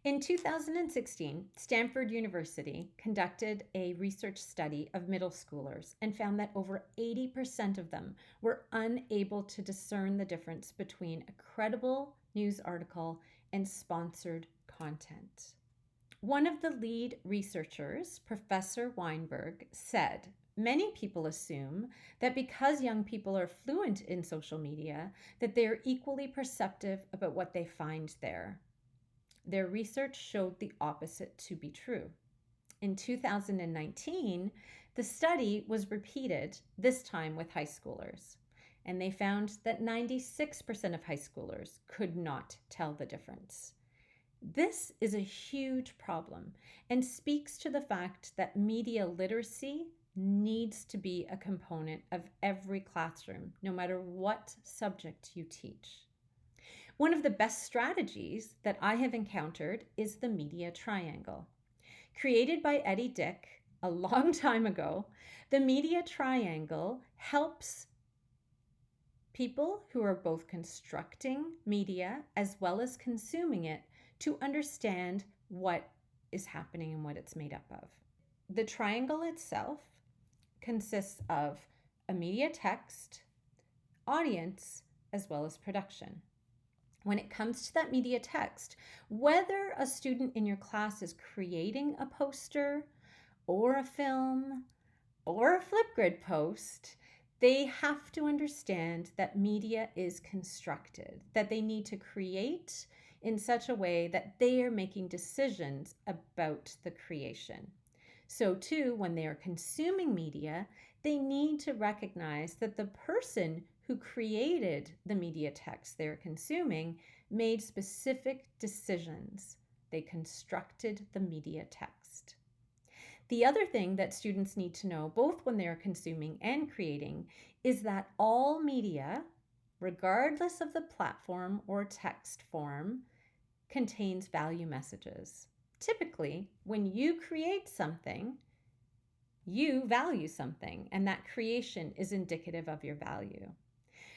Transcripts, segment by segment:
In 2016, Stanford University conducted a research study of middle schoolers and found that over 80% of them were unable to discern the difference between a credible news article and sponsored content. One of the lead researchers, Professor Weinberg, said, "Many people assume that because young people are fluent in social media, that they are equally perceptive about what they find there. Their research showed the opposite to be true." In 2019, the study was repeated, this time with high schoolers, and they found that 96% of high schoolers could not tell the difference. This is a huge problem and speaks to the fact that media literacy needs to be a component of every classroom, no matter what subject you teach. One of the best strategies that I have encountered is the media triangle. Created by Eddie Dick a long time ago, the media triangle helps people who are both constructing media as well as consuming it to understand what is happening and what it's made up of. The triangle itself consists of a media text, audience, as well as production. When it comes to that media text, whether a student in your class is creating a poster or a film or a Flipgrid post, they have to understand that media is constructed, that they need to create in such a way that they are making decisions about the creation. So too, when they are consuming media, they need to recognize that the person who created the media text they're consuming made specific decisions. They constructed the media text. The other thing that students need to know, both when they're consuming and creating, is that all media, regardless of the platform or text form, contains value messages. Typically, when you create something, you value something, and that creation is indicative of your value.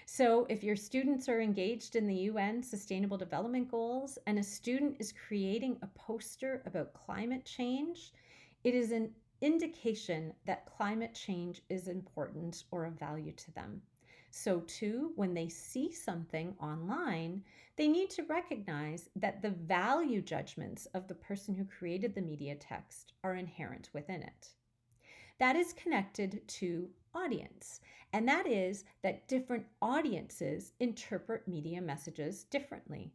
So if your students are engaged in the UN Sustainable Development Goals and a student is creating a poster about climate change, it is an indication that climate change is important or of value to them. So too, when they see something online, they need to recognize that the value judgments of the person who created the media text are inherent within it. That is connected to audience, and that is that different audiences interpret media messages differently.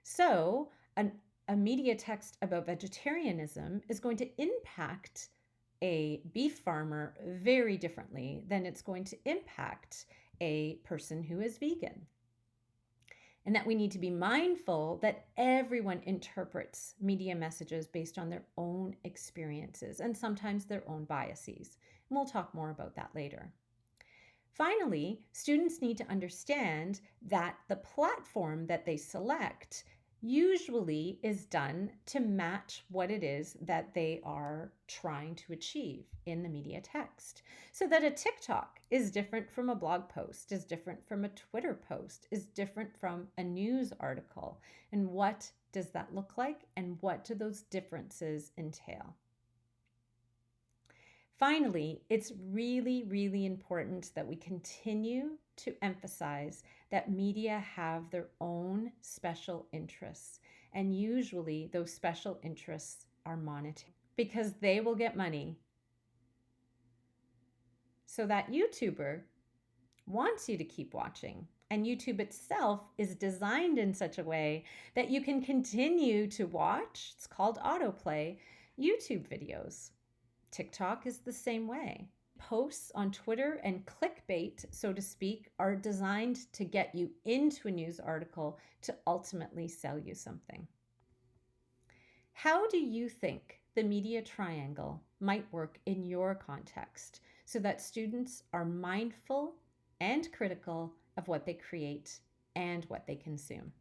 So a media text about vegetarianism is going to impact a beef farmer very differently than it's going to impact a person who is vegan. And that we need to be mindful that everyone interprets media messages based on their own experiences and sometimes their own biases. And we'll talk more about that later. Finally, students need to understand that the platform that they select usually is done to match what it is that they are trying to achieve in the media text. So that a TikTok is different from a blog post, is different from a Twitter post, is different from a news article. And what does that look like? And what do those differences entail? Finally, it's really, really important that we continue to emphasize that media have their own special interests. And usually those special interests are monetary because they will get money. So that YouTuber wants you to keep watching. And YouTube itself is designed in such a way that you can continue to watch, it's called autoplay, YouTube videos. TikTok is the same way. Posts on Twitter and clickbait, so to speak, are designed to get you into a news article to ultimately sell you something. How do you think the media triangle might work in your context so that students are mindful and critical of what they create and what they consume?